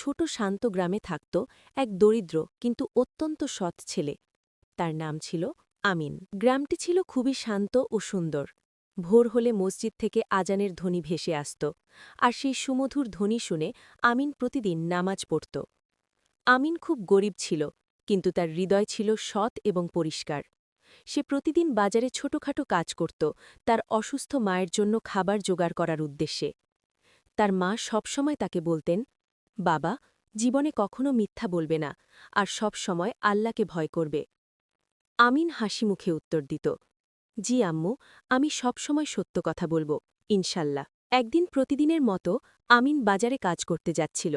ছোট শান্ত গ্রামে থাকত এক দরিদ্র কিন্তু অত্যন্ত সৎ ছেলে। তার নাম ছিল আমিন। গ্রামটি ছিল খুবই শান্ত ও সুন্দর। ভোর হলে মসজিদ থেকে আজানের ধ্বনি ভেসে আসত, আর সেই সুমধুর ধ্বনি শুনে আমিন প্রতিদিন নামাজ পড়ত। আমিন খুব গরিব ছিল, কিন্তু তার হৃদয় ছিল সৎ এবং পরিষ্কার। সে প্রতিদিন বাজারে ছোটখাটো কাজ করত, তার অসুস্থ মায়ের জন্য খাবার জোগাড় করার উদ্দেশ্যে। তার মা সবসময় তাকে বলতেন, বাবা, জীবনে কখনো মিথ্যা বলবে না, আর সব সময় আল্লাহকে ভয় করবে। আমিন হাসিমুখে উত্তর দিত, জি আম্মু, আমি সবসময় সত্য কথা বলবো, ইনশাল্লাহ। একদিন প্রতিদিনের মতো আমিন বাজারে কাজ করতে যাচ্ছিল।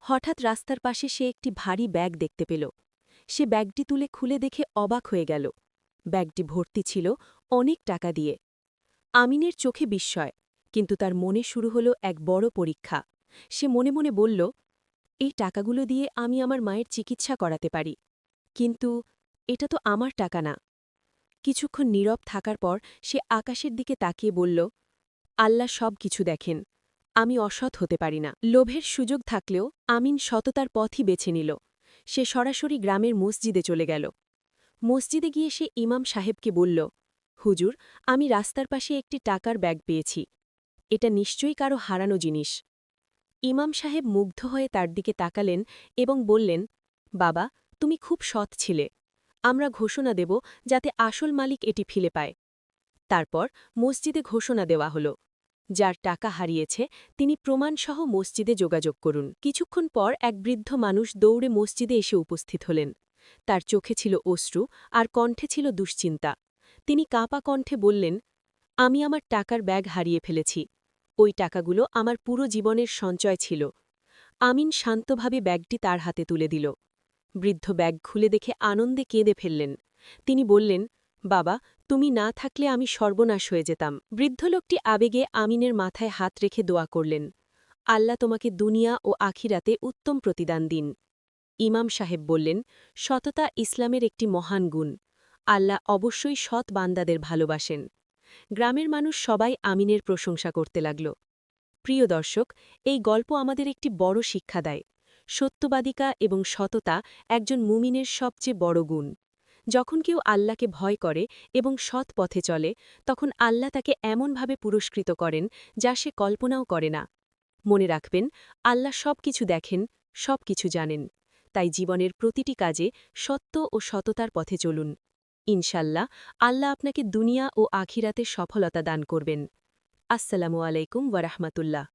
হঠাৎ রাস্তার পাশে সে একটি ভারী ব্যাগ দেখতে পেল। সে ব্যাগটি তুলে খুলে দেখে অবাক হয়ে গেল। ব্যাগটি ভর্তি ছিল অনেক টাকা দিয়ে। আমিনের চোখে বিস্ময়, কিন্তু তার মনে শুরু হল এক বড় পরীক্ষা। সে মনে মনে বলল, এই টাকাগুলো দিয়ে আমি আমার মায়ের চিকিৎসা করাতে পারি, কিন্তু এটা তো আমার টাকা না। কিছুক্ষণ নীরব থাকার পর সে আকাশের দিকে তাকিয়ে বলল, আল্লাহ সব কিছু দেখেন, আমি অসৎ হতে পারি না। লোভের সুযোগ থাকলেও আমিন সততার পথই বেছে নিল। সে সরাসরি গ্রামের মসজিদে চলে গেল। মসজিদে গিয়ে সে ইমাম সাহেবকে বলল, হুজুর, আমি রাস্তার পাশে একটি টাকার ব্যাগ পেয়েছি। এটা নিশ্চয়ই কারো হারানো জিনিস। ইমাম সাহেব মুগ্ধ হয়ে তার দিকে তাকালেন এবং বললেন, বাবা, তুমি খুব সৎ ছিলে। আমরা ঘোষণা দেব যাতে আসল মালিক এটি ফিরে পায়। তারপর মসজিদে ঘোষণা দেওয়া হল, যার টাকা হারিয়েছে তিনি প্রমাণসহ মসজিদে যোগাযোগ করুন। কিছুক্ষণ পর এক বৃদ্ধ মানুষ দৌড়ে মসজিদে এসে উপস্থিত হলেন। তার চোখে ছিল অশ্রু আর কণ্ঠে ছিল দুশ্চিন্তা। তিনি কাঁপা কণ্ঠে বললেন, আমি আমার টাকার ব্যাগ হারিয়ে ফেলেছি। ওই টাকাগুলো আমার পুরো জীবনের সঞ্চয় ছিল। আমিন শান্তভাবে ব্যাগটি তার হাতে তুলে দিল। বৃদ্ধ ব্যাগ খুলে দেখে আনন্দে কেঁদে ফেললেন। তিনি বললেন, বাবা, তুমি না থাকলে আমি সর্বনাশ হয়ে যেতাম। বৃদ্ধ লোকটি আবেগে আমিনের মাথায় হাত রেখে দোয়া করলেন, আল্লাহ তোমাকে দুনিয়া ও আখিরাতে উত্তম প্রতিদান দিন। ইমাম সাহেব বললেন, সততা ইসলামের একটি মহান গুণ। আল্লাহ অবশ্যই সৎ বান্দাদের ভালোবাসেন। গ্রামের মানুষ সবাই আমিনের প্রশংসা করতে লাগল। প্রিয় দর্শক, এই গল্প আমাদের একটি বড় শিক্ষা দেয়। সত্যবাদিতা এবং সততা একজন মুমিনের সবচেয়ে বড় গুণ। যখন কেউ আল্লাহকে ভয় করে এবং সৎ পথে চলে, তখন আল্লাহ তাকে এমনভাবে পুরস্কৃত করেন যা সে কল্পনাও করে না। মনে রাখবেন, আল্লাহ সব কিছু দেখেন, সব কিছু জানেন। তাই জীবনের প্রতিটি কাজে সত্য ও সততার পথে চলুন। ইনশাল্লাহ, আল্লাহ আপনাকে দুনিয়া ও আখিরাতে সফলতা দান করবেন। আসসালামু আলাইকুম ওয়ারাহমাতুল্লাহ।